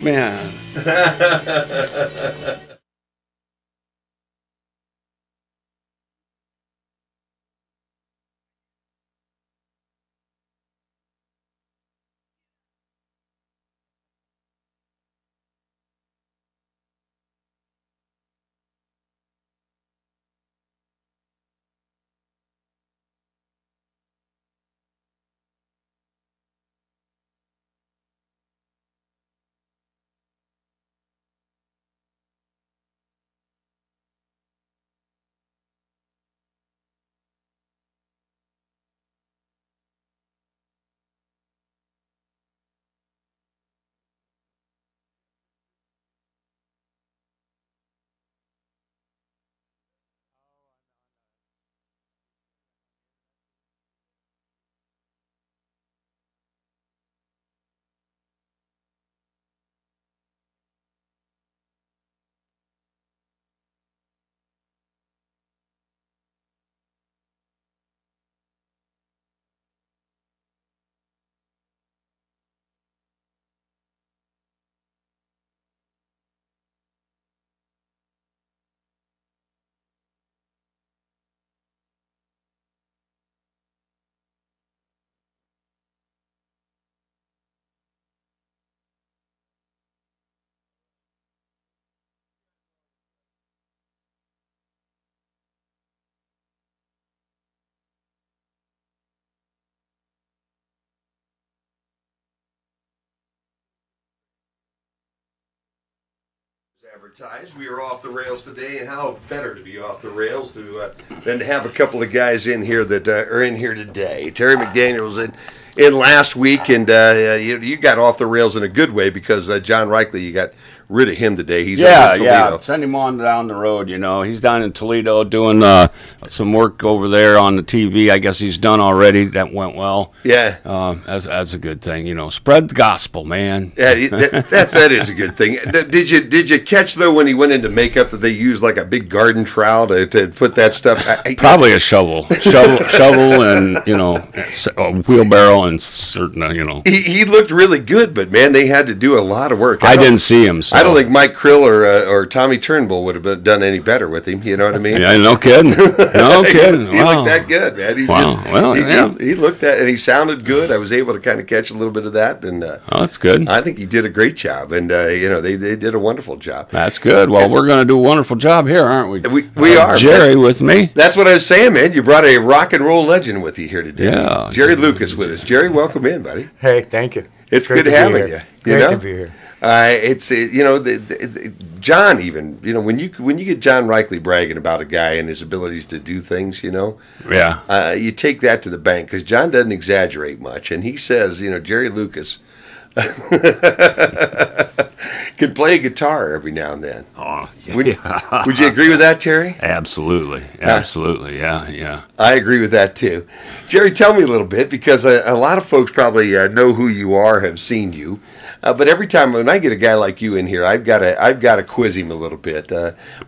man. Advertised. We are off the rails today, and how better to be off the rails than to have a couple of guys in here that are in here today. Terry McDaniel was in last week, and you got off the rails in a good way because John Reichley, you got rid of him today. He's over in Toledo. Send him on down the road. You know, he's down in Toledo doing some work over there on the TV. I guess he's done already. That went well. Yeah, that's a good thing. You know, spread the gospel, man. Yeah, that is a good thing. Did you catch though when he went into makeup that they used like a big garden trowel to put that stuff? Probably a shovel, and a wheelbarrow and certain He looked really good, but man, they had to do a lot of work. I didn't see him. So. I don't think Mike Krill or Tommy Turnbull would have done any better with him. You know what I mean? Yeah, no kidding. No kidding. He looked that good, man. He looked that, and he sounded good. I was able to kind of catch a little bit of that, and that's good. I think he did a great job, and they did a wonderful job. That's good. Well, we're going to do a wonderful job here, aren't we? We are. Jerry with me. That's what I was saying, man. You brought a rock and roll legend with you here today. Yeah, Jerry Lucas with us. Jerry, welcome in, buddy. Hey, thank you. It's good having you. Great to be here. John, even when you get John Reichley bragging about a guy and his abilities to do things, yeah, you take that to the bank because John doesn't exaggerate much, and he says, Jerry Lucas can play a guitar every now and then. Oh, yeah. Would you agree with that, Terry? Absolutely, yeah. I agree with that too. Jerry, tell me a little bit because a lot of folks probably know who you are, have seen you. But every time when I get a guy like you in here, I've got to quiz him a little bit.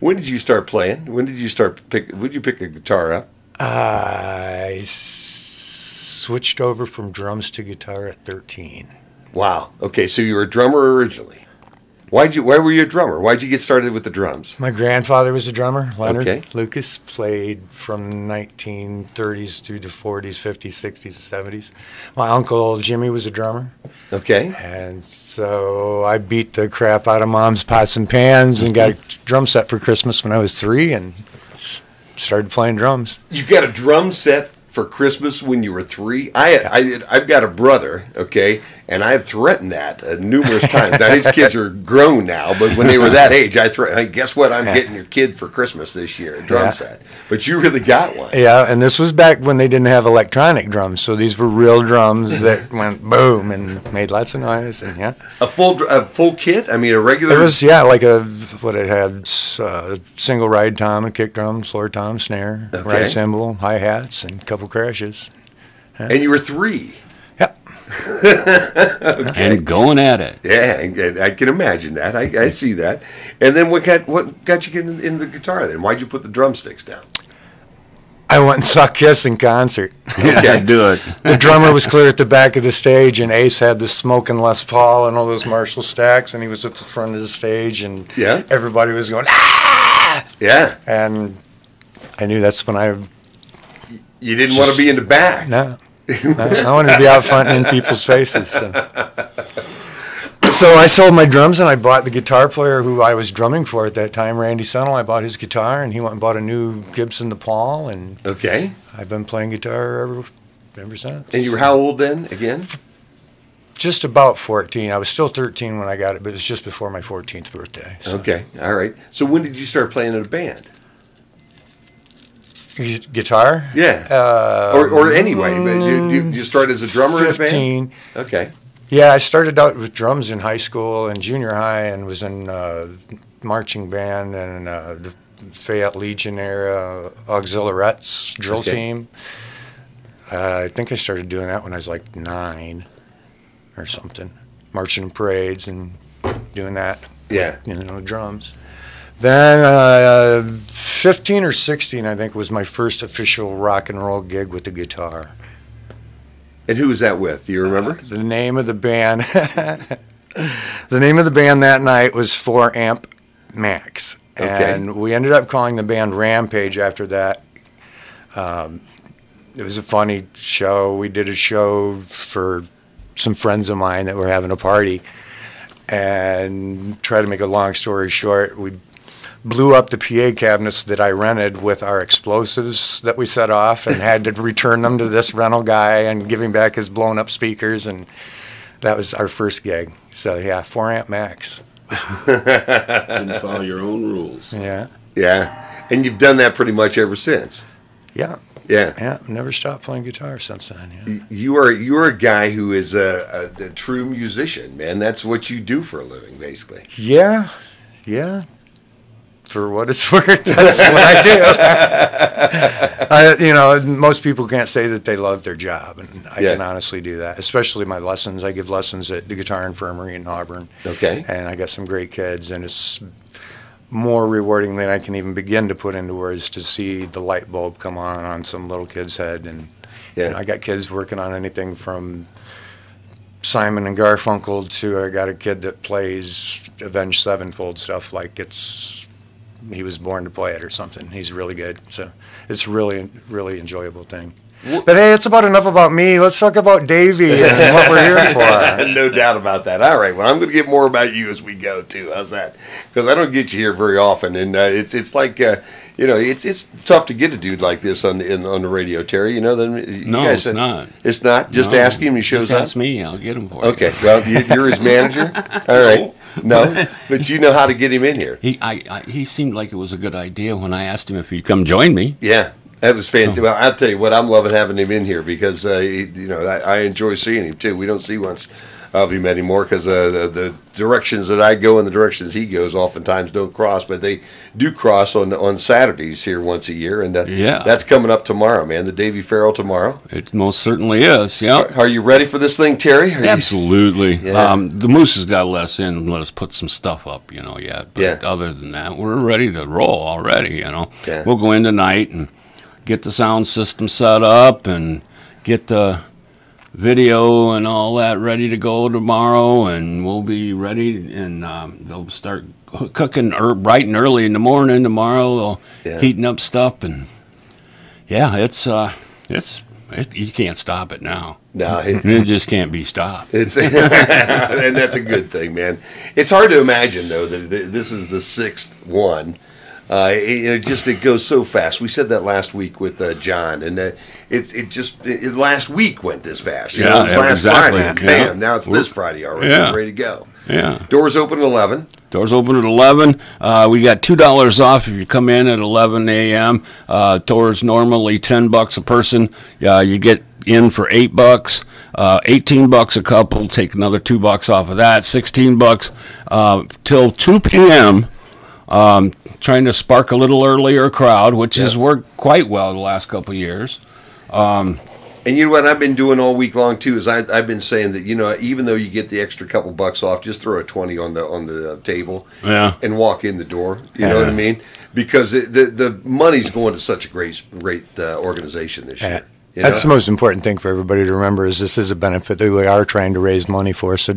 When did you start playing? When did you When did you pick a guitar up? I switched over from drums to guitar at 13. Wow. Okay, so you were a drummer originally. Why were you a drummer? Why'd you get started with the drums? My grandfather was a drummer, Leonard Lucas. Played from 1930s through the 40s, 50s, 60s, and 70s. My uncle Jimmy was a drummer. Okay. And so I beat the crap out of Mom's pots and pans and got a drum set for Christmas when I was 3 and started playing drums. You got a drum set for Christmas when you were 3? I've got a brother, okay, and I've threatened that numerous times. Now, his kids are grown now, but when they were that age, I threatened, hey, guess what? I'm getting your kid for Christmas this year, a drum set. But you really got one. Yeah, and this was back when they didn't have electronic drums, so these were real drums that went boom and made lots of noise. And a full kit? I mean, a regular? It was, like it had single ride tom, a kick drum, floor tom, snare, ride cymbal, hi-hats, and a couple crashes. And you were 3? Yep. Okay. And going at it. Yeah, I can imagine that. I see that. And then what got you getting in the guitar then? Why'd you put the drumsticks down? I went and saw Kiss in concert. Yeah, do it. The drummer was clear at the back of the stage, and Ace had the smoking Les Paul and all those Marshall stacks, and he was at the front of the stage, and everybody was going, ah! Yeah. And I knew that's when You didn't want to be in the back. No. I wanted to be out front in people's faces. So I sold my drums, and I bought the guitar player who I was drumming for at that time, Randy Sennell. I bought his guitar, and he went and bought a new Gibson Les Paul, and I've been playing guitar ever since. And you were how old then, again? Just about 14. I was still 13 when I got it, but it was just before my 14th birthday. So. Okay, all right. So when did you start playing in a band? Guitar? Yeah. Or anyway, you start as a drummer 15. in a band? Okay. Yeah, I started out with drums in high school and junior high, and was in marching band and the Fayette Legion era auxiliaries drill team. I think I started doing that when I was like 9 or something, marching in parades and doing that. Yeah. Drums. Then 15 or 16, I think, was my first official rock and roll gig with the guitar. And who was that with? Do you remember? The name of the band, the name of the band that night was 4 Amp Max, and we ended up calling the band Rampage after that. It was a funny show. We did a show for some friends of mine that were having a party, and try to make a long story short, we blew up the PA cabinets that I rented with our explosives that we set off, and had to return them to this rental guy and give him back his blown up speakers, and that was our first gig. So yeah, 4 Amp Max. Didn't follow your own rules. Yeah. Yeah. And you've done that pretty much ever since. Yeah. Yeah. Yeah. Never stopped playing guitar since then. Yeah. You are a guy who is a true musician, man. That's what you do for a living, basically. Yeah. Yeah. For what it's worth, that's what I do. Most people can't say that they love their job, and I can honestly do that. Especially my lessons. I give lessons at the Guitar Infirmary in Auburn. Okay. And I got some great kids, and it's more rewarding than I can even begin to put into words to see the light bulb come on some little kid's head. And I got kids working on anything from Simon and Garfunkel to I got a kid that plays Avenged Sevenfold stuff like he was born to play it or something. He's really good. So it's really, really enjoyable thing. But hey, it's about enough about me. Let's talk about Davey and what we're here for. No doubt about that. All right. Well, I'm going to get more about you as we go too. How's that? Because I don't get you here very often, and it's like it's tough to get a dude like this on the radio, Terry. No, it's not. It's not. Just ask him. He shows up. That's me. I'll get him for you. Okay. Well, you're his manager. All right. No, but you know how to get him in here. He seemed like it was a good idea when I asked him if he'd come join me. Yeah, that was fantastic. Well, I'll tell you what, I'm loving having him in here because I enjoy seeing him too. We don't see much of him anymore because the directions that I go and the directions he goes oftentimes don't cross, but they do cross on Saturdays here once a year, and that's coming up tomorrow, man. The Davy Farrell tomorrow. It most certainly is. Yeah. Are you ready for this thing, Terry? Absolutely. The Moose has got to let us in and let us put some stuff up, yet. But other than that, we're ready to roll already. Yeah. We'll go in tonight and get the sound system set up and get the video and all that ready to go tomorrow, and we'll be ready, and they'll start cooking bright and early in the morning tomorrow. They'll heating up stuff, and you can't stop it now. No, it just can't be stopped. And that's a good thing, man. It's hard to imagine though that this is the 6th one. It goes so fast. We said that last week with John, and last week went this fast. It was last Friday. Bam! Now it's this Friday already. We're ready to go. Yeah. Doors open at 11. Doors open at 11. We got $2 off if you come in at 11 a.m. Doors normally $10 a person. You get in for $8. $18 a couple. Take another $2 off of that. $16 till 2 p.m. Trying to spark a little earlier crowd, which has worked quite well the last couple of years. And you know what I've been doing all week long too is I've been saying that, you know, even though you get the extra couple bucks off, just throw a 20 on the table, and walk in the door. You know what I mean? Because the money's going to such a great organization this year. You That's know? the most important thing for everybody to remember is this is a benefit that we are trying to raise money for. So,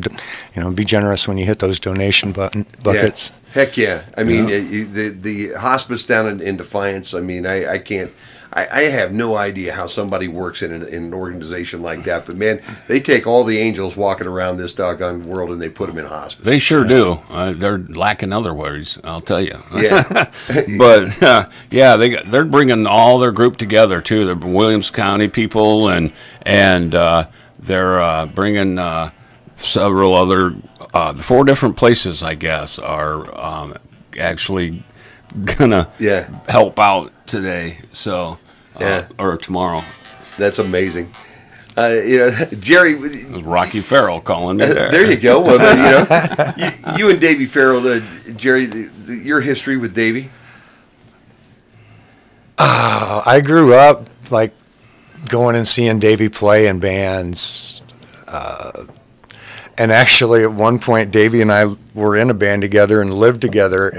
you know, be generous when you hit those donation buckets. Yeah. Heck yeah! I mean, the hospice down in Defiance. I mean, I can't. I have no idea how somebody works in an organization like that. But man, they take all the angels walking around this doggone world and they put them in hospice. They sure do. They're lacking other words, I'll tell you. Yeah. But yeah, they're bringing all their group together too. The Williams County people and they're bringing several other 4 different places, I guess, are actually gonna help out today. So. Or tomorrow. That's amazing. You know, Jerry. It was Rocky Farrell calling me there. There you go. Well, you know, you and Davey Farrell, Jerry, your history with Davey? I grew up like going and seeing Davey play in bands. And actually, at one point, Davey and I were in a band together and lived together.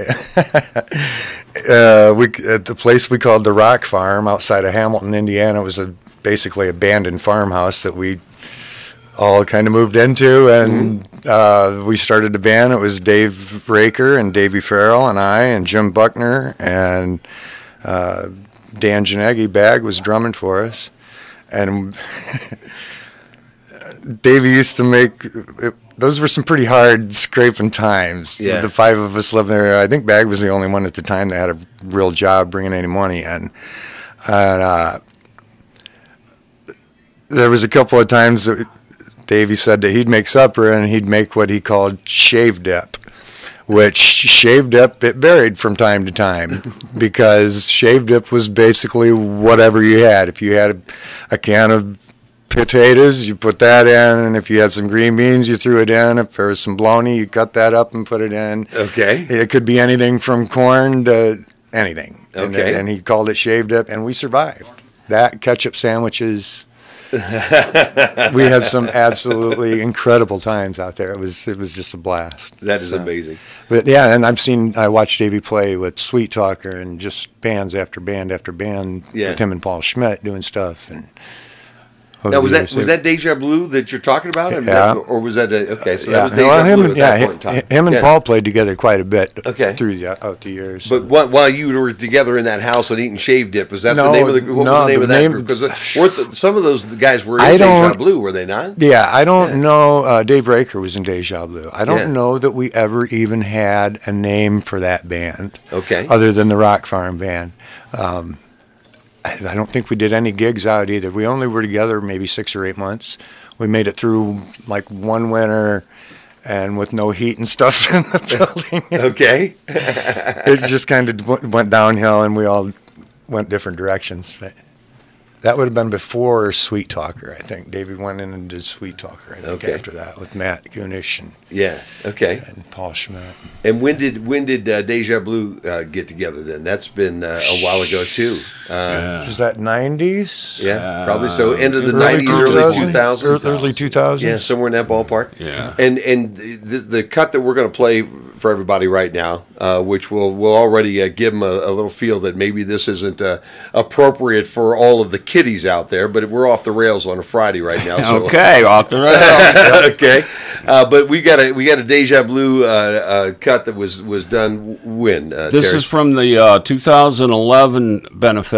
At the place we called the Rock Farm outside of Hamilton, Indiana. It was basically abandoned farmhouse that we all kind of moved into, and we started a band. It was Dave Raker and Davey Farrell and I and Jim Buckner and Dan Janegi Bag was drumming for us, and Davey used to make. Those were some pretty hard scraping times. Yeah. With the 5 of us living there. I think Bag was the only one at the time that had a real job bringing any money in. And there was a couple of times that Davey said that he'd make supper and he'd make what he called shave dip, which shave dip, it varied from time to time because shave dip was basically whatever you had. If you had a can of potatoes, you put that in, and if you had some green beans, you threw it in. If there was some bologna, you cut that up and put it in. Okay. It could be anything from corn to anything. Okay. And he called it shaved up, and we survived. That, ketchup sandwiches. We had some absolutely incredible times out there. It was just a blast. That is amazing. But yeah, and I watched Davey play with Sweet Talker and just bands after band after band with him and Paul Schmidt doing stuff. And now, was that Deja Blue that you're talking about? Yeah. Or was that okay? So that was Deja Blue at that point in time. Him and Paul played together quite a bit. Okay. Throughout the years. But while you were together in that house and eating shave dip, was that the name of the group? What was the name of that group? Because some of those guys were in Deja Blue, were they not? Yeah, I don't know. Dave Raker was in Deja Blue. I don't know that we ever even had a name for that band. Okay. Other than the Rock Farm Band. I don't think we did any gigs out either. We only were together maybe 6 or 8 months. We made it through like one winter and with no heat and stuff in the building. Okay. It just kind of went downhill and we all went different directions. But that would have been before Sweet Talker, I think. David went in and did Sweet Talker, I think, after that with Matt Gunish and and Paul Schmidt. And when did Deja Blue get together then? That's been a while ago too. Was that 90s? Yeah, probably so. End of the 90s, early 2000s. Early 2000s. Yeah, somewhere in that ballpark. Yeah. And the cut that we're going to play for everybody right now, which will already give them a little feel that maybe this isn't appropriate for all of the kiddies out there, but we're off the rails on a Friday right now. So. Okay, off the rails. Okay, but we got a Deja Blue cut that was done when. This Terry? is from the 2011 benefit.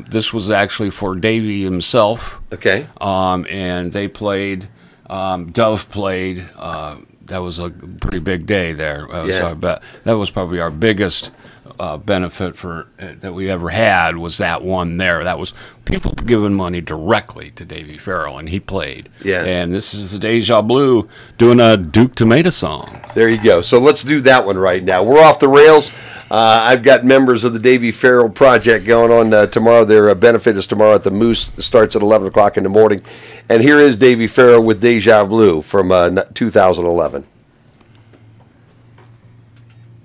This was actually for Davey himself. Okay. And they played. Dove played. That was a pretty big day there. That was probably our biggest benefit for that we ever had was that one there. That was people giving money directly to Davey Farrell, and he played. Yeah. And this is the Deja Blue doing a Duke Tomato song. There you go. So let's do that one right now. We're off the rails. I've got members of the Davey Farrell Project going on tomorrow. Their benefit is tomorrow at the Moose. It starts at 11 o'clock in the morning. And here is Davey Farrell with Deja Blue from 2011.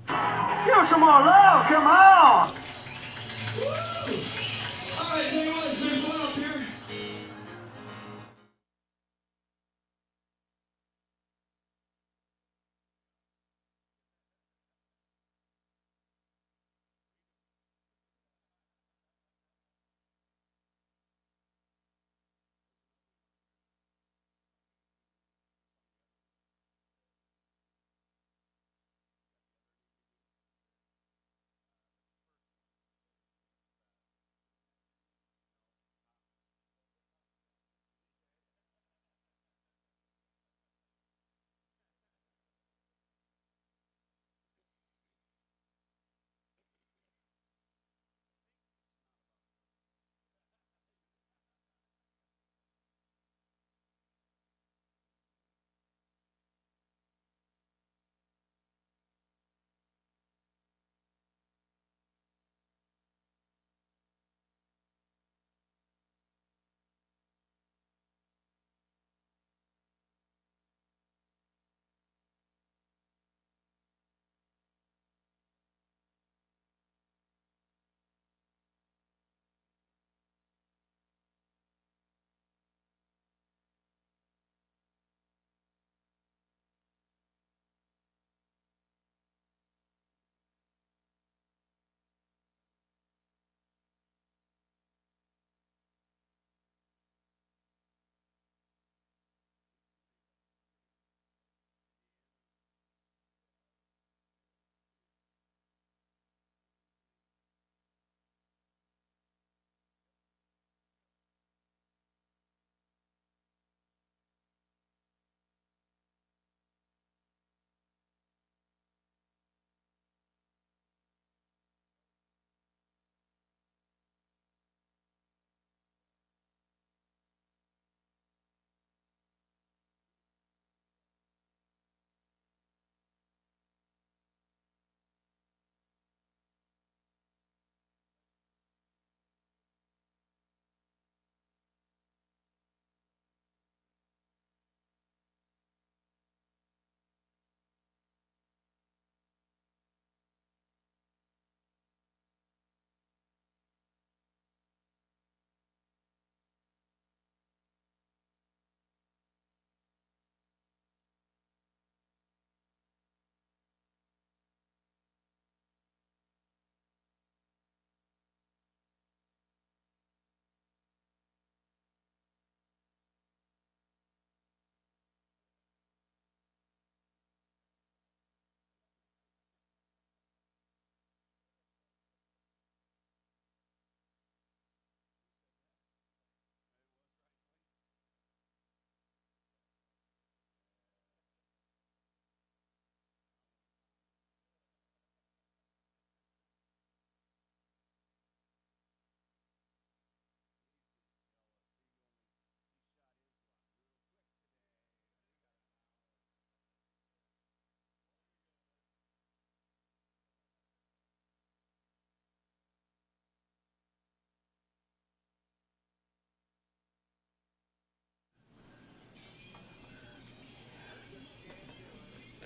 Give us some more love, come on! All right, you know what? It's been fun up here.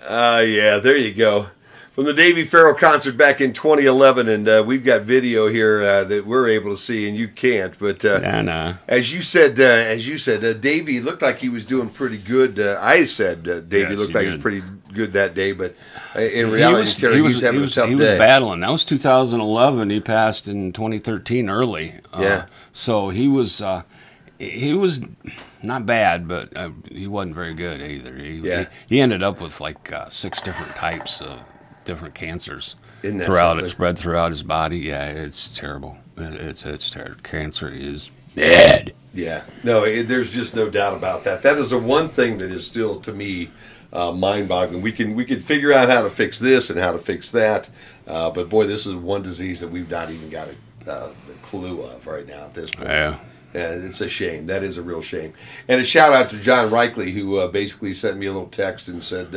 Yeah, there you go. From the Davy Farrell concert back in 2011, and we've got video here that we're able to see, and you can't. But as you said, Davy looked like he was doing pretty good. I said Davy looked like he was pretty good that day, but in reality, Terry, he was having a tough day. He was battling. That was 2011. He passed in 2013 early. So he was not bad, but he wasn't very good either. He ended up with like 6 different types of different cancers spread throughout his body. Yeah, it's terrible. It's terrible. Cancer is bad. Yeah, no, there's just no doubt about that. That is the one thing that is still to me mind-boggling. We can figure out how to fix this and how to fix that, but boy, this is one disease that we've not even got a clue of right now at this point. Yeah. Yeah, it's a shame. That is a real shame. And a shout out to John Reikley, who basically sent me a little text and said,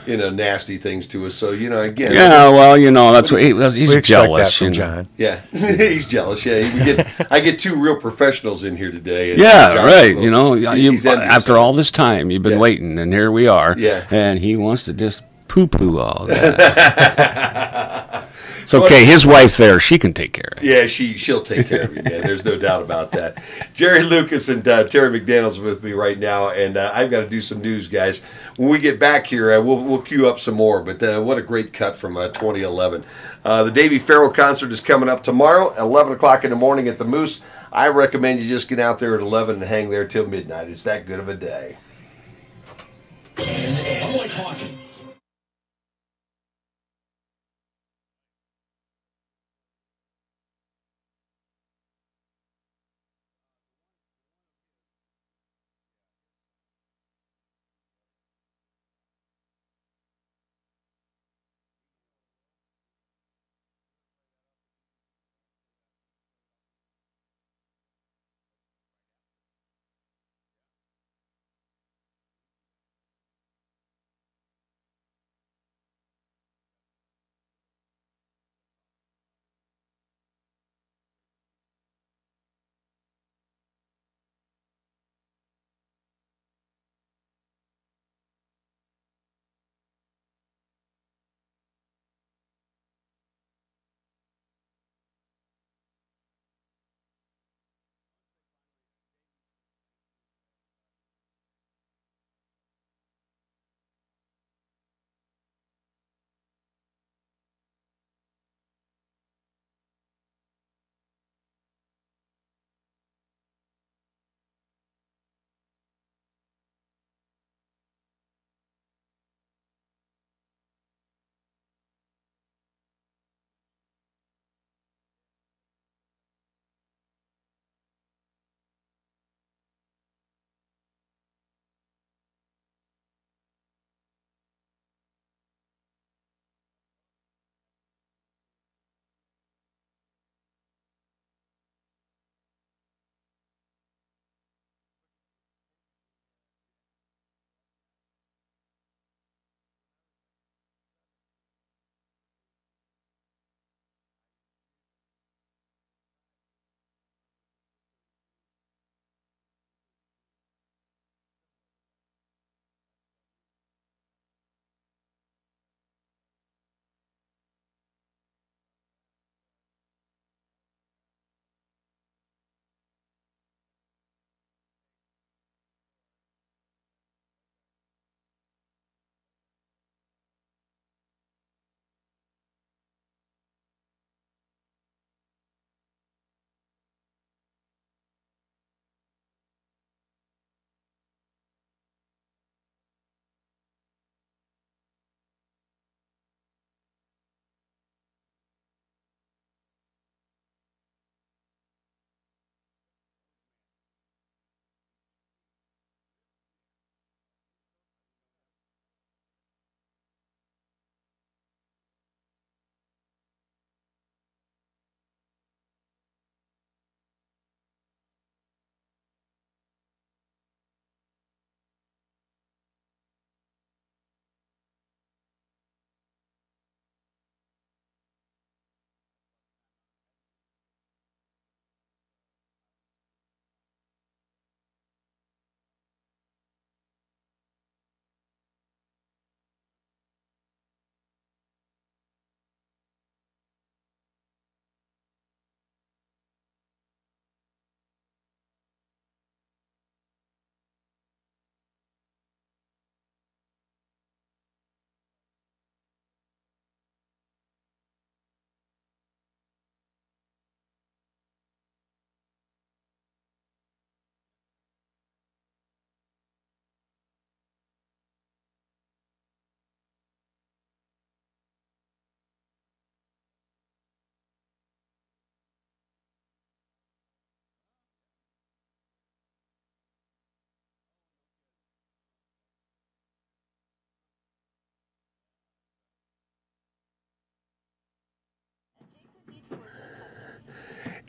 nasty things to us. So, again. Yeah, well, that's what he's jealous. That from John. Yeah, he's jealous. Yeah, I get 2 real professionals in here today. And yeah, John's right. After all this time, you've been waiting, and here we are. Yeah. And he wants to just poo-poo all that. It's okay. His wife's there. She can take care of it. Yeah, she'll take care of you, man. There's no doubt about that. Jerry Lucas and Terry McDaniel's with me right now, and I've got to do some news, guys. When we get back here, we'll queue up some more, but what a great cut from 2011. The Davy Farrell concert is coming up tomorrow, 11 o'clock in the morning at the Moose. I recommend you just get out there at 11 and hang there till midnight. It's that good of a day. I'm like hockey.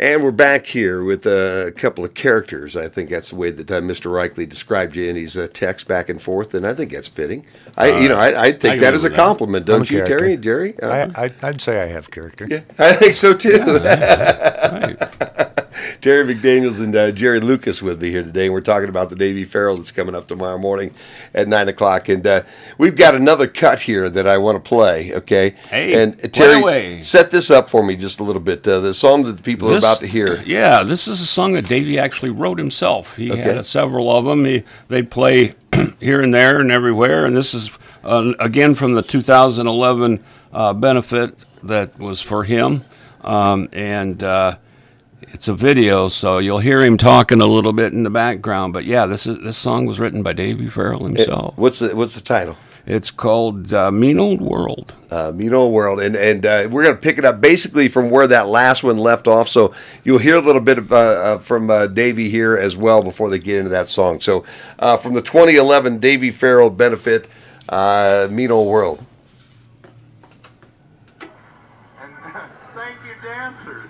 And we're back here with a couple of characters. I think that's the way that Mr. Reichley described you in his text back and forth, and I think that's fitting. I take that as a compliment, don't you, Terry? Jerry? I'd say I have character. Yeah, I think so too. Right. Terry McDaniels and Jerry Lucas with me here today, and we're talking about the Navy Farrell that's coming up tomorrow morning at 9 o'clock. And we've got another cut here that I want to play, okay? Hey, and play Terry, away. Set this up for me just a little bit. The song that the people are about to hear. Yeah, this is a song that Davey actually wrote himself. He had several of them. They play here and there and everywhere, and this is, again, from the 2011 benefit that was for him. It's a video, so you'll hear him talking a little bit in the background. But yeah, this song was written by Davey Farrell himself. What's the title? It's called Mean Old World. Mean Old World, and we're going to pick it up basically from where that last one left off. So you'll hear a little bit from Davey here as well before they get into that song. So from the 2011 Davey Farrell benefit, Mean Old World. And thank you, dancers.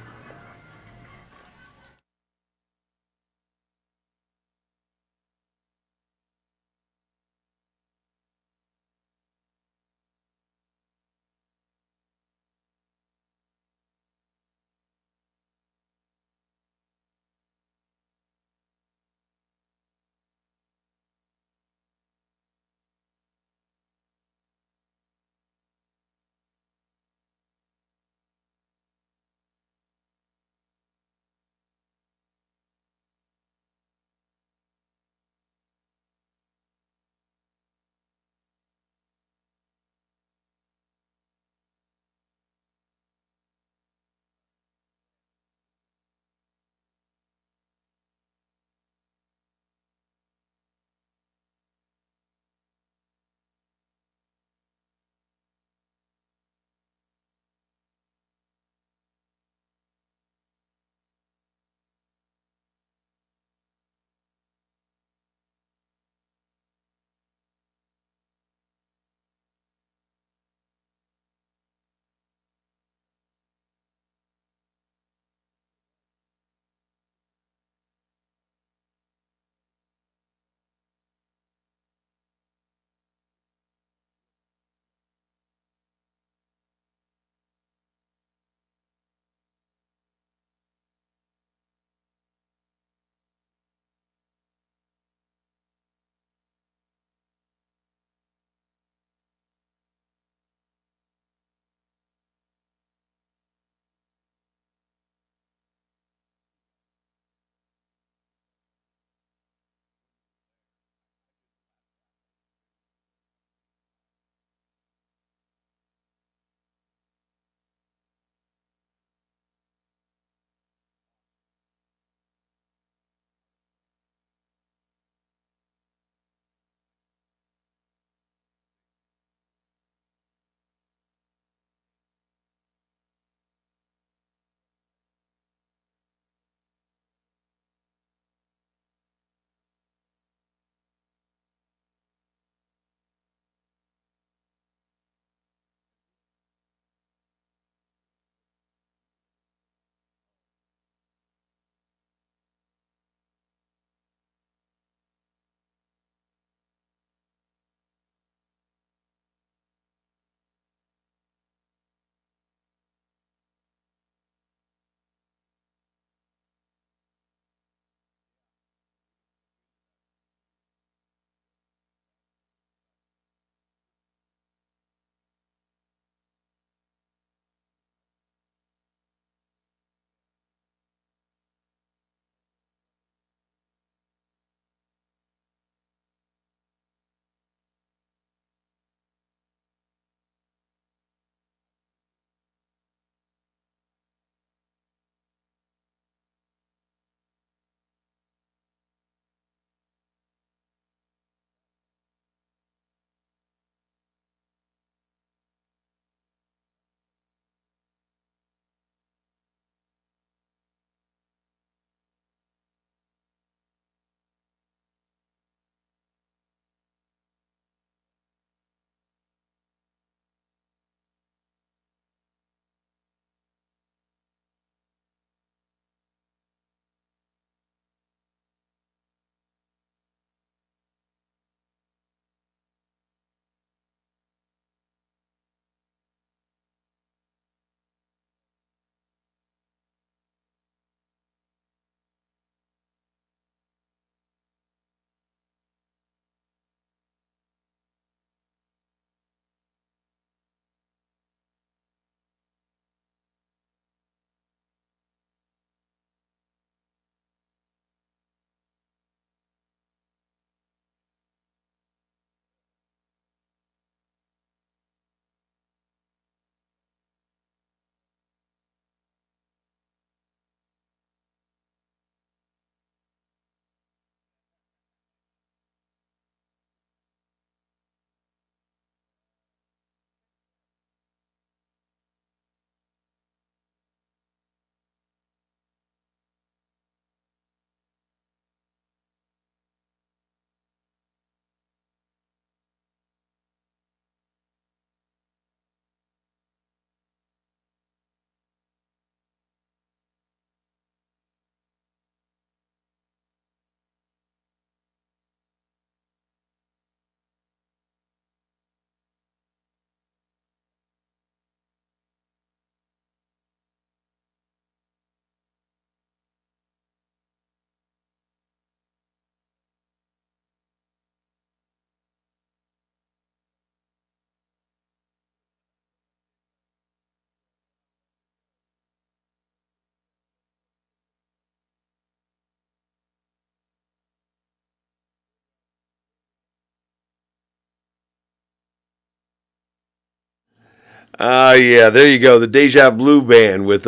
Yeah, there you go. The Deja Blue Band with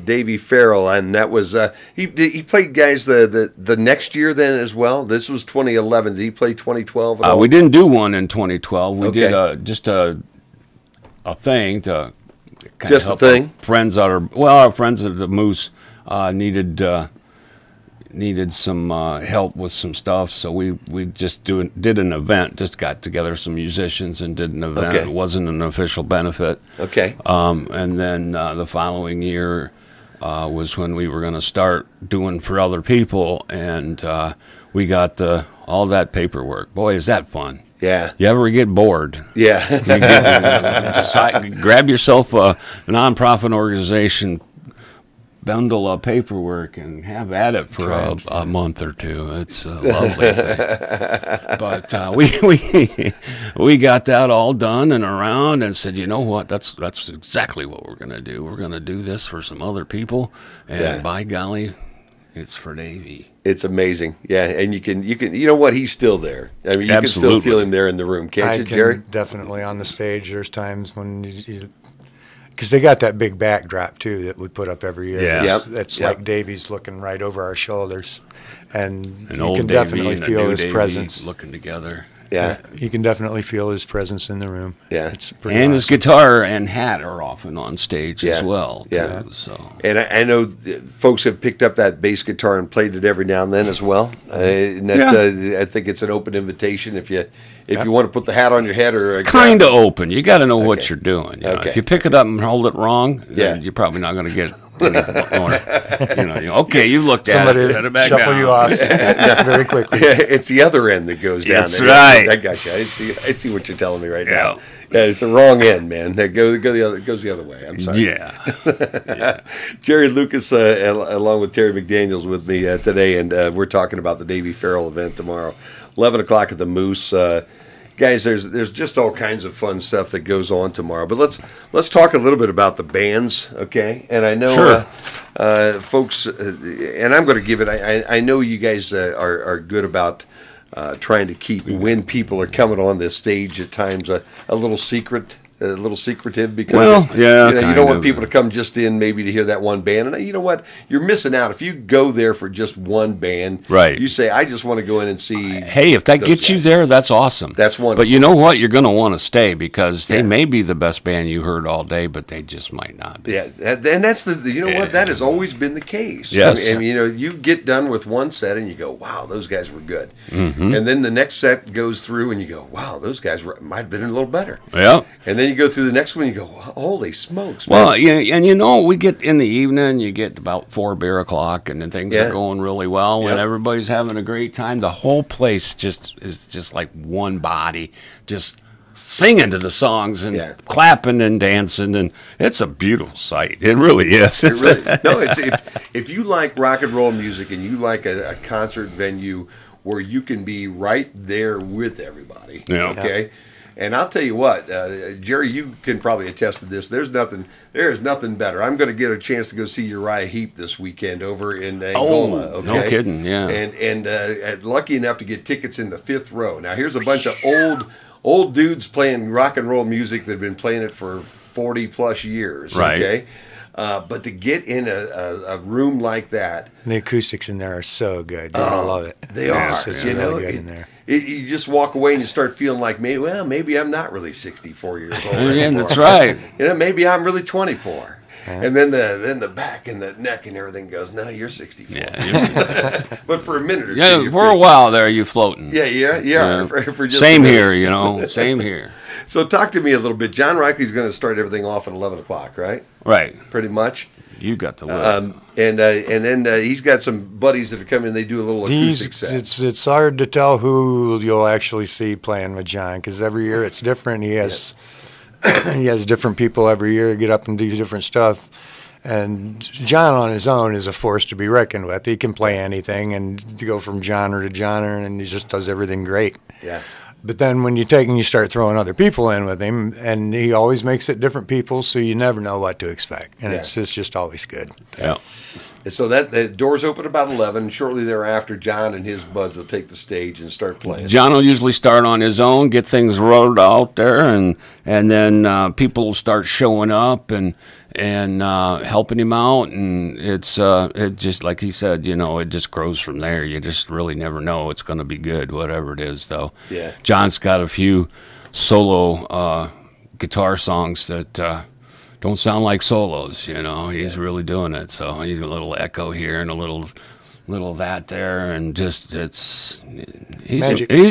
Davey Farrell, and that was he played guys the next year then as well. This was 2011. Did he play 2012 at all? We didn't do one in 2012. We Okay. did just a thing to kind Just a help thing? Our friends out our friends at the Moose needed some help with some stuff, so we just did an event. Just got together some musicians and did an event. Okay. It wasn't an official benefit. Okay. And then the following year was when we were going to start doing for other people, and we got all that paperwork. Boy, is that fun! Yeah. You ever get bored? Yeah. Grab yourself a nonprofit organization bundle of paperwork and have at it for a month or two. It's a lovely thing. But we got that all done and around and said, you know what? That's exactly what we're going to do. We're going to do this for some other people, and by golly, it's for Davey. It's amazing. Yeah, and you can you know what? He's still there. I mean, you can still feel him there in the room, can't you, Jerry? Definitely on the stage. There's times when because they got that big backdrop too that we put up every year. Yeah. It's like Davey's looking right over our shoulders, and you old can Davey definitely and a feel new his Davey presence. looking together. Yeah. You can definitely feel his presence in the room. Yeah. It's pretty And awesome. his guitar and hat are often on stage as well, too. Yeah. So. And I know folks have picked up that bass guitar and played it every now and then as well. And that, I think it's an open invitation if you want to put the hat on your head or Kind of open. You got to know what you're doing. You know? Okay. If you pick it up and hold it wrong, then you're probably not going to get any more. Okay, you looked at Somebody it, set it back shuffle down. you off very quickly. it's the other end that goes down. That's there. right. I got you. I see what you're telling me right now. Yeah. Yeah, it's the wrong end, man. That goes the other way. I'm sorry. Yeah. Jerry Lucas, along with Terry McDaniels, with me today, and we're talking about the Davey Farrell event tomorrow, 11 o'clock at the Moose. Guys, there's just all kinds of fun stuff that goes on tomorrow. But let's talk a little bit about the bands, okay? And I know, folks, and I'm going to give it. I know you guys are good about trying to keep when people are coming on this stage at times a little secret. A little secretive because you don't want people to come just in maybe to hear that one band, and you know what, you're missing out if you go there for just one band. Right. You say, I just want to go in and see. Hey, if that gets you there, that's awesome. That's wonderful. But you know what? You're going to want to stay because they may be the best band you heard all day, but they just might not be. Yeah, and that's what, that has always been the case. Yes. I mean, you get done with one set and you go, wow, those guys were good. Mm-hmm. And then the next set goes through and you go, wow, those guys might have been a little better. Yeah. And then you go through the next one and you go, holy smokes, man. Well, yeah, and we get in the evening, you get about 4 beer o'clock, and then things are going really well, and everybody's having a great time. The whole place is just like one body, just singing to the songs and clapping and dancing, and it's a beautiful sight. It really is. If you like rock and roll music and you like a concert venue where you can be right there with everybody, okay? And I'll tell you what, Jerry, you can probably attest to this. There is nothing better. I'm going to get a chance to go see Uriah Heep this weekend over in Angola. Okay? No kidding, yeah. And lucky enough to get tickets in the 5th row. Now here's a bunch of old dudes playing rock and roll music that have been playing it for 40 plus years. Right. Okay. But to get in a room like that, the acoustics in there are so good. I love it. They are. It's really good in there. You just walk away and you start feeling like maybe I'm not really 64 years old anymore. Yeah, that's right. Maybe I'm really 24. And then the back and the neck and everything goes, no, you're 64. Yeah, but for a minute or two. Yeah, for a while there, you floating. Yeah. For just same here, same here. So talk to me a little bit. John Reichley's going to start everything off at 11 o'clock, right? Right. Pretty much. You got the word. And then he's got some buddies that are coming. They do a little acoustic set. It's hard to tell who you'll actually see playing with John because every year it's different. He has he has different people every year get up and do different stuff. And John on his own is a force to be reckoned with. He can play anything and to go from genre to genre, and he just does everything great. Yeah. But then when you take and you start throwing other people in with him, and he always makes it different people, so you never know what to expect. And it's just always good. Yeah. And so that the doors open about 11. Shortly thereafter, John and his buds will take the stage and start playing. John will usually start on his own, get things rolled out there, and then people will start showing up and helping him out, and it just like he said, it just grows from there. You just really never know. It's going to be good, whatever it is, though. Yeah. John's got a few solo guitar songs that don't sound like solos. He's really doing it. So he's a little echo here and a little that there, and just he's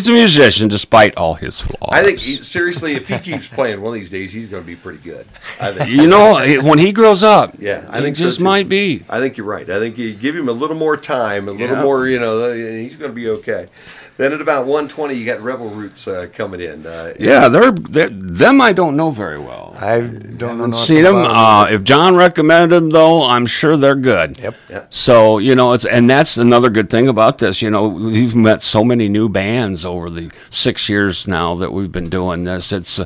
a musician despite all his flaws. I think seriously, if he keeps playing one of these days, he's going to be pretty good. I think. When he grows up, yeah, I he think just so too. might be. I think you're right. I think you give him a little more time, a little more, and he's going to be okay. Then at about 1:20, you got Rebel Roots coming in. Yeah, they're them. I don't know very well. I don't know. See them. If John recommended them, though, I'm sure they're good. Yep. So and that's another good thing about this. We've met so many new bands over the 6 years now that we've been doing this. It's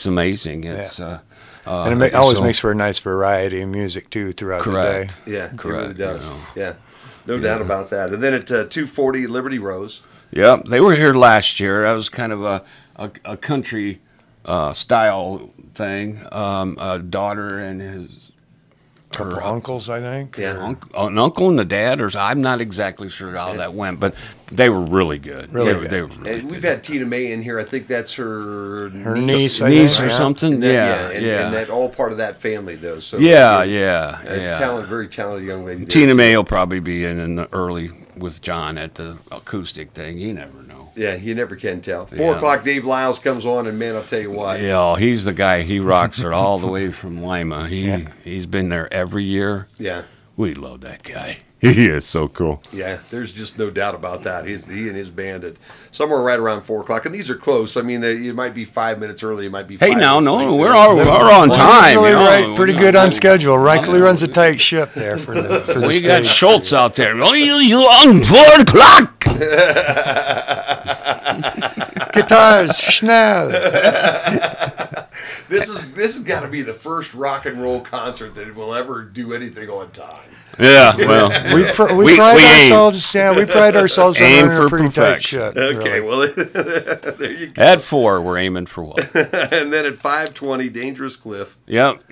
amazing. It's and it always makes for a nice variety of music too throughout the day. Yeah, correct. It really does. Yeah, no doubt about that. And then at 2:40, Liberty Rose. Yep, they were here last year. That was kind of a country style thing. A daughter and Couple uncles, I think. Yeah, an uncle and the dad, or I'm not exactly sure how that went, but they were really good. Really good. They were really and we've had Tina May in here. I think that's her niece, or something. And that all part of that family, though. So yeah. Very talented young lady. Tina May will probably be in the early with John at the acoustic thing. You never know. Yeah, you never can tell. 4 o'clock, Dave Lyles comes on, and man, I'll tell you what. Yeah, he's the guy. He rocks it all the way from Lima. He's been there every year. Yeah. We love that guy. He is so cool. Yeah, there's just no doubt about that. He and his band at somewhere right around 4 o'clock, and these are close. I mean, it might be 5 minutes early. It might be. Hey, we're on time. Really right, pretty good on schedule. Reichly runs a tight ship there for the We stage. got Schultz out there. Oh, you on 4 o'clock? Guitars, schnell. This has got to be the first rock and roll concert that will ever do anything on time. Yeah, well, we pride ourselves. Yeah, we pride ourselves on running a pretty tight ship. Okay, really. well, there you go. at 4, we're aiming for what? And then at 5:20, Dangerous Cliff. Yep.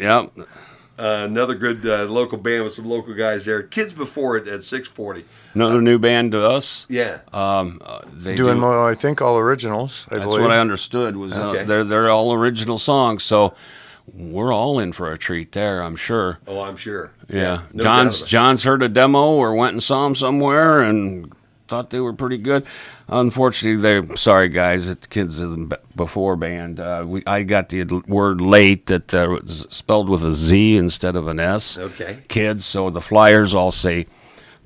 Another good local band with some local guys there. Kids Before It at 6:40. Another new band to us. Yeah. They doing more, I think, all originals. That's what I understood. Was Okay. they're all original songs, so we're all in for a treat there. I'm sure. Oh, I'm sure. Yeah. No doubt about it. John's heard a demo or went and saw them somewhere and thought they were pretty good. Unfortunately, sorry guys, at the Kids Before band. I got the word late that it was spelled with a Z instead of an S. Okay. Kids, so the flyers all say.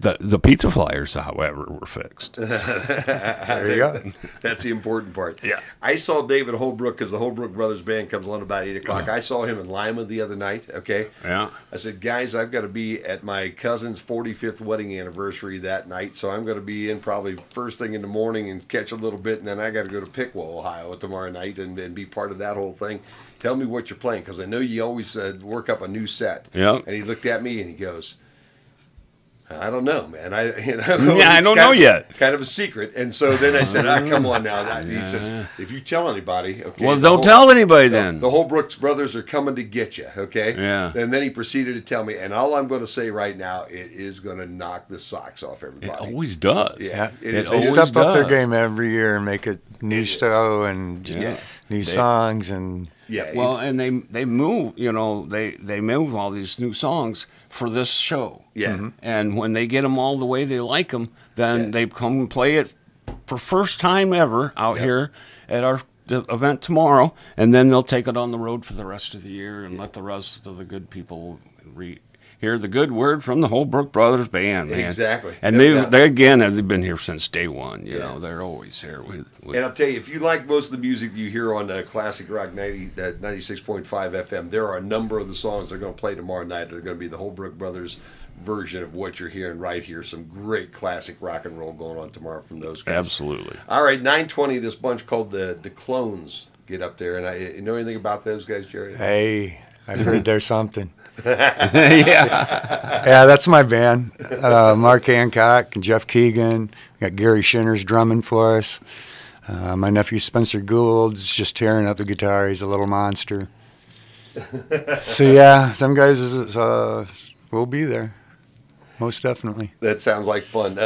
The pizza flyers, however, were fixed. There you go. That's the important part. Yeah. I saw David Holbrook because the Holbrook Brothers Band comes on about 8 o'clock. I saw him in Lima the other night, okay? Yeah. I said, guys, I've got to be at my cousin's 45th wedding anniversary that night, so I'm going to be in probably first thing in the morning and catch a little bit, and then I got to go to Piqua, Ohio tomorrow night and be part of that whole thing. Tell me what you're playing because I know you always work up a new set. Yeah. And he looked at me and he goes, I don't know, man. I don't know yet. Kind of a secret. And so then I said, come on now. He says, if you tell anybody, okay. Well, don't tell anybody then. The Holbrooks brothers are coming to get you, okay? Yeah. And then he proceeded to tell me, and all I'm going to say right now, it is going to knock the socks off everybody. It always does. Yeah. It They always step up their does. game every year and make a new show and new songs and. Yeah. Well, and they move, they move all these new songs for this show. Yeah. Mm-hmm. And when they get them all the way they like them, then they come and play it for first time ever out here at our event tomorrow, and then they'll take it on the road for the rest of the year and let the rest of the good people hear the good word from the Holbrook Brothers Band, man. Exactly. And they've been here since day one. You know, they're always here. And I'll tell you, if you like most of the music you hear on Classic Rock 96.5 FM, there are a number of the songs they're going to play tomorrow night that are going to be the Holbrook Brothers version of what you're hearing right here. Some great classic rock and roll going on tomorrow from those guys. Absolutely. All right, 9:20, this bunch called the Clones get up there. And you know anything about those guys, Jerry? Hey, I've heard there's something. Yeah, that's my band. Mark Hancock and Jeff Keegan. We got Gary Shinner's drumming for us. My nephew Spencer Gould's just tearing up the guitar. He's a little monster. So yeah, some guys will be there, most definitely. That sounds like fun.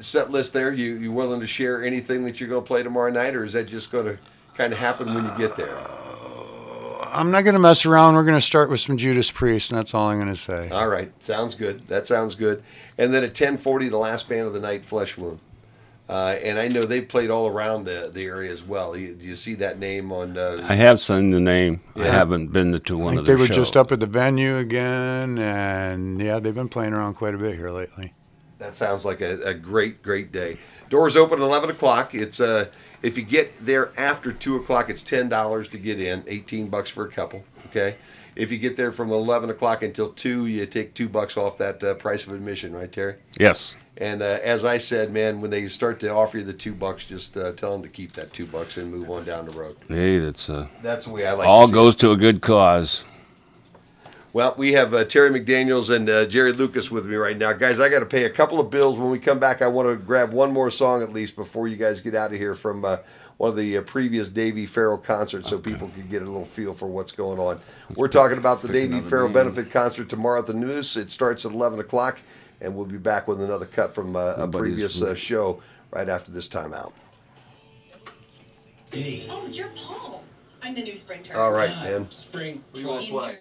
Set list there. You willing to share anything that you're going to play tomorrow night, or is that just going to kind of happen when you get there? I'm not going to mess around. We're going to start with some Judas Priest, and that's all I'm going to say. All right, sounds good. That sounds good. And then at 10:40, the last band of the night, Flesh Wound. And I know they've played all around the area as well. Do you see that name on? I have seen the name. Yeah. I haven't been to one of their shows. They were just up at the venue again, and yeah, they've been playing around quite a bit here lately. That sounds like a great day. Doors open at 11 o'clock. It's if you get there after 2 o'clock, it's $10 to get in, $18 for a couple. Okay. If you get there from 11 o'clock until 2, you take $2 off that price of admission, right, Terry? Yes. And as I said, man, when they start to offer you the $2, just tell them to keep that $2 and move on down the road. Hey, that's the way I like. All to see goes it. to a good cause. Well, we have Terry McDaniels and Jerry Lucas with me right now, guys. I got to pay a couple of bills. When we come back, I want to grab one more song at least before you guys get out of here from one of the previous Davey Farrell concerts, so people can get a little feel for what's going on. We're talking about the Davey Farrell benefit concert tomorrow at the Noose. It starts at 11 o'clock. And we'll be back with another cut from a previous show right after this timeout. Oh, you're Paul. I'm the new spring turn. All right, man. Spring turn.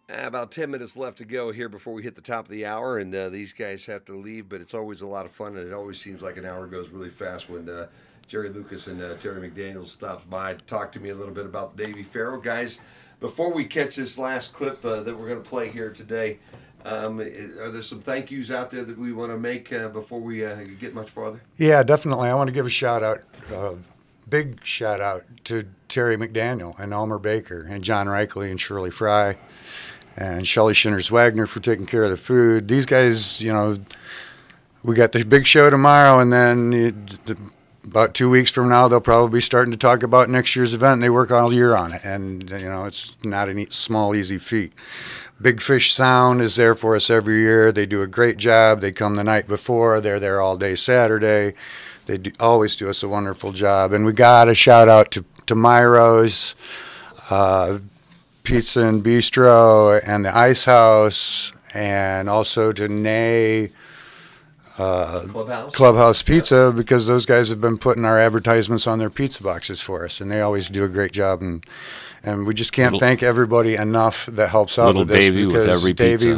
About 10 minutes left to go here before we hit the top of the hour, and these guys have to leave, but it's always a lot of fun, and it always seems like an hour goes really fast when Jerry Lucas and Terry McDaniels stops by to talk to me a little bit about the Davey Farrell. Guys, before we catch this last clip that we're going to play here today, are there some thank yous out there that we want to make before we get much farther? Yeah, definitely. I want to give a shout out, big shout out to Terry McDaniel and Elmer Baker and John Reichley and Shirley Fry and Shelley Wagner for taking care of the food. These guys, you know, we got the big show tomorrow, and then about 2 weeks from now, they'll probably be starting to talk about next year's event, and they work all year on it. And, you know, it's not a small, easy feat. Big Fish Sound is there for us every year. They do a great job. They come the night before. They're there all day Saturday. They always do us a wonderful job. And we got a shout out to Myro's, Pizza and Bistro, and the Ice House, and also to Nay Clubhouse Pizza, because those guys have been putting our advertisements on their pizza boxes for us, and they always do a great job. And we just can't thank everybody enough that helps out with this. Davey with every Davey,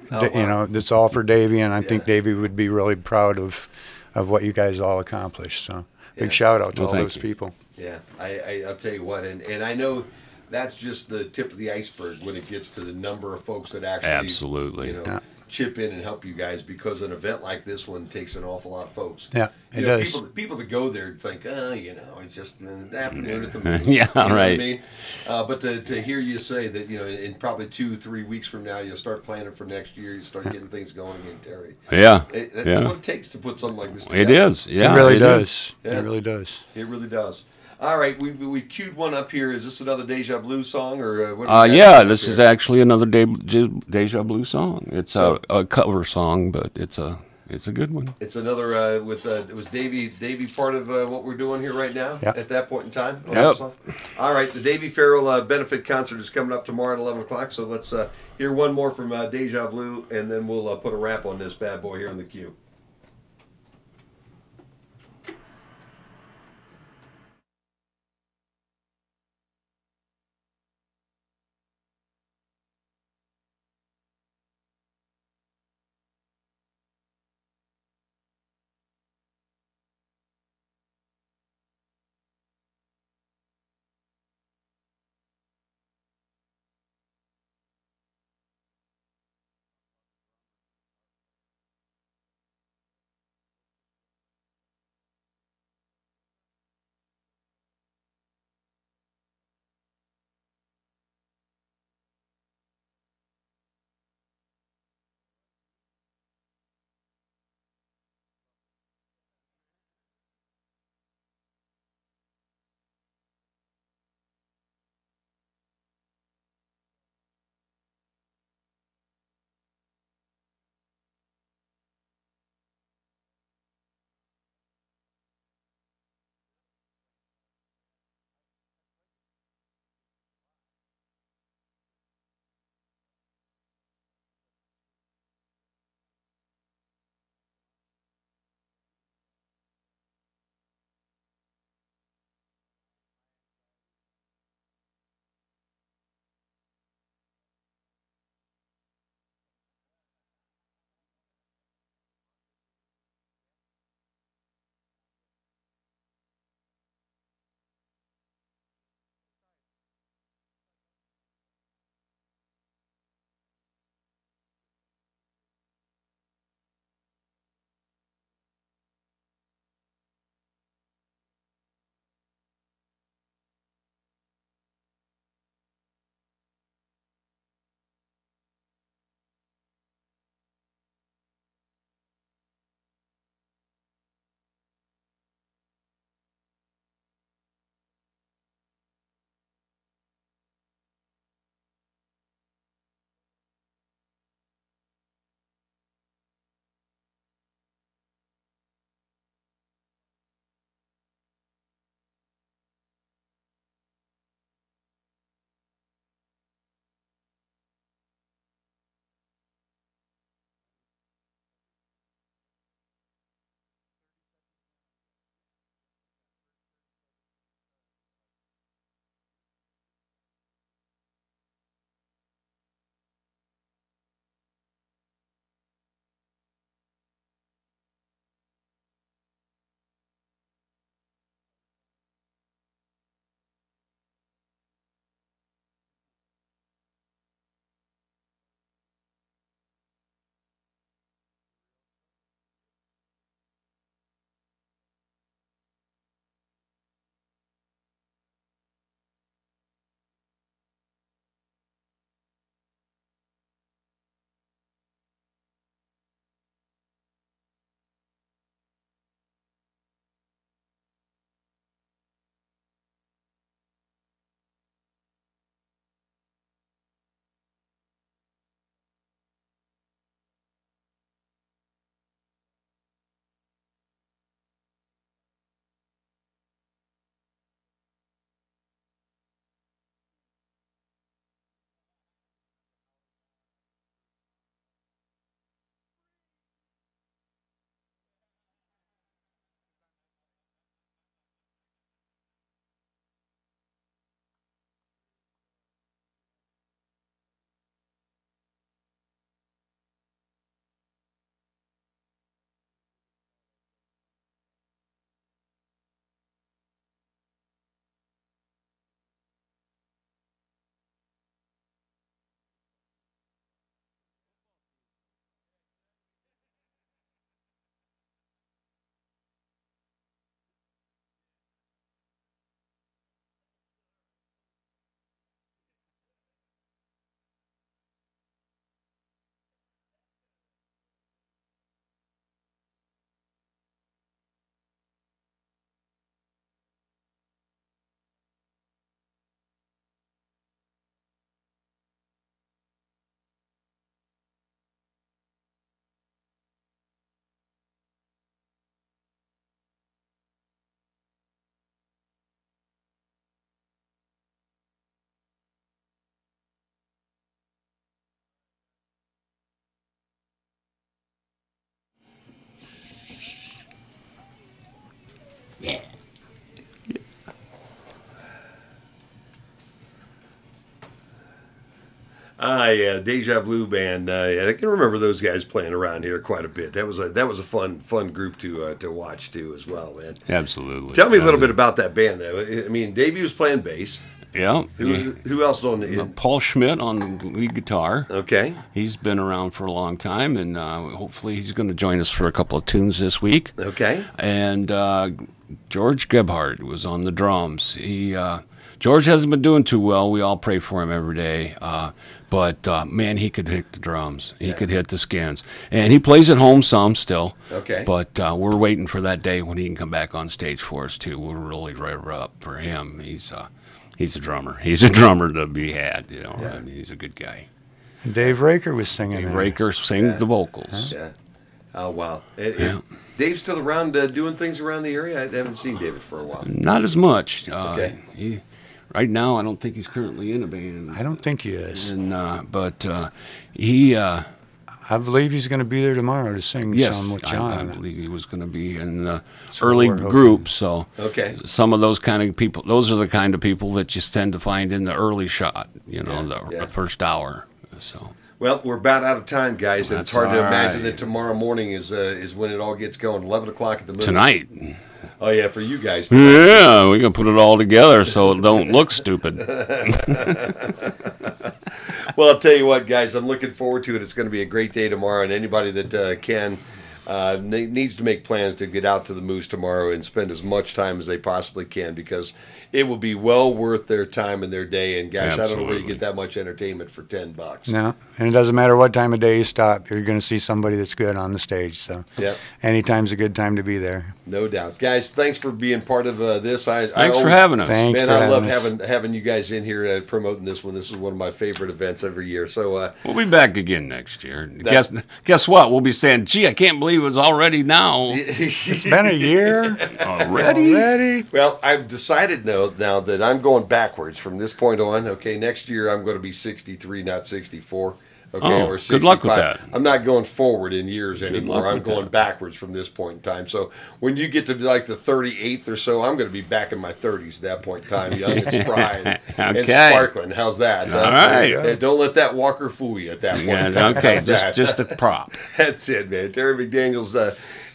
pizza. You know, it's all for Davey, and I think Davey would be really proud of of what you guys all accomplished. So big Yeah. shout out to Well, all thank those you. people. Yeah, I'll tell you what, and I know that's just the tip of the iceberg when it gets to the number of folks that actually Absolutely. Yeah. chip in and help you guys, because an event like this one takes an awful lot of folks. Yeah, You it know, does. people that go there think, it's just an afternoon at the movies. Yeah, you know What I right. mean? But to hear you say that, in probably 2-3 weeks from now, you'll start planning for next year, you start getting things going again, Terry. Yeah. That's Yeah. what it takes to put something like this together. It is. Yeah. it really is. does. Yeah. It really does. It really does. All right, we queued one up here. Is this another Deja Blue song, or what? Do we got Yeah, up this here? is actually another Deja Blue song. It's So- a cover song, but it's a good one. It's another with was Davey part of what we're doing here right now Yeah. at that point in time. on Yep. that song? All right, the Davey Farrell benefit concert is coming up tomorrow at 11 o'clock. So let's hear one more from Deja Blue, and then we'll put a wrap on this bad boy here in the queue. Yeah, Deja Blue Band. I can remember those guys playing around here quite a bit. That was a fun group to watch too as well, man. Absolutely. Tell me a little bit about that band, though. I mean, Davey was playing bass. Yeah. Who else on the? Paul Schmidt on the lead guitar. Okay. He's been around for a long time, and hopefully he's going to join us for a couple of tunes this week. Okay. And George Gebhardt was on the drums. George hasn't been doing too well. We all pray for him every day. But man, he could hit the drums. He could hit the skins. And he plays at home some still. Okay. But we're waiting for that day when he can come back on stage for us, too. We'll really rev up for him. He's a drummer. He's a drummer to be had. You know, I mean, he's a good guy. Dave Raker was singing. Dave Raker sings the vocals. Yeah. Oh, wow. Is Dave still around doing things around the area? I haven't seen David for a while. Not as much. Okay. Right now, I don't think he's currently in a band. I don't think he is. And but he. I believe he's going to be there tomorrow to sing some with John. I believe he was going to be in the early group. So some of those kind of people, those are the kind of people that you tend to find in the early shot. You know, the first hour. So. Well, we're about out of time, guys, and it's hard to imagine right. that tomorrow morning is when it all gets going. 11 o'clock at the moon. Tonight. Oh yeah, for you guys. Yeah, we can put it all together so it don't look stupid. Well, I'll tell you what, guys, I'm looking forward to it. It's going to be a great day tomorrow, and anybody that needs to make plans to get out to the Moose tomorrow and spend as much time as they possibly can, because it will be well worth their time and their day. And gosh, I don't know where you get that much entertainment for $10. No, and it doesn't matter what time of day you stop. You're going to see somebody that's good on the stage. So anytime's a good time to be there. No doubt. Guys, thanks for being part of this. Thanks for having us. Thanks man, for I love having having you guys in here promoting this one. This is one of my favorite events every year. So we'll be back again next year. Guess what? We'll be saying, gee, I can't believe it's already now. It's been a year already. Well, I've decided now that I'm going backwards from this point on. Okay, next year I'm going to be 63, not 64. Okay, or 65. Good luck with that. I'm not going forward in years anymore. I'm going backwards from this point in time. So when you get to like the 38th or so, I'm going to be back in my 30s at that point in time, young and spry and sparkling. How's that? All right. Don't let that walker fool you at that point in time. Okay, just a prop. That's it, man. Terry McDaniels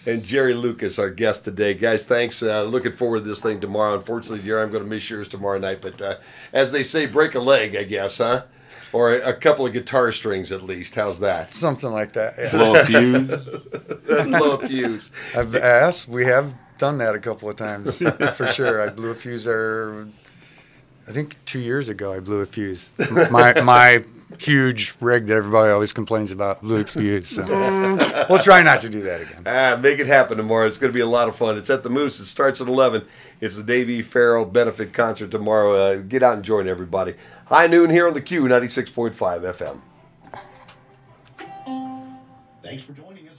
and Jerry Lucas, our guest today. Guys, thanks. Looking forward to this thing tomorrow. Unfortunately, Jerry, I'm going to miss yours tomorrow night. But as they say, break a leg, I guess, huh? Or a couple of guitar strings at least. How's that? Something like that. Yeah. Blow a fuse. Blow a fuse. I've asked. We have done that a couple of times for sure. I blew a fuse there. I think 2 years ago I blew a fuse. My huge rig that everybody always complains about blew a fuse. So. We'll try not to do that again. Make it happen tomorrow. It's going to be a lot of fun. It's at the Moose. It starts at 11. It's the Dave E. Farrell benefit concert tomorrow. Get out and join everybody. High noon here on the Q 96.5 FM. Thanks for joining us.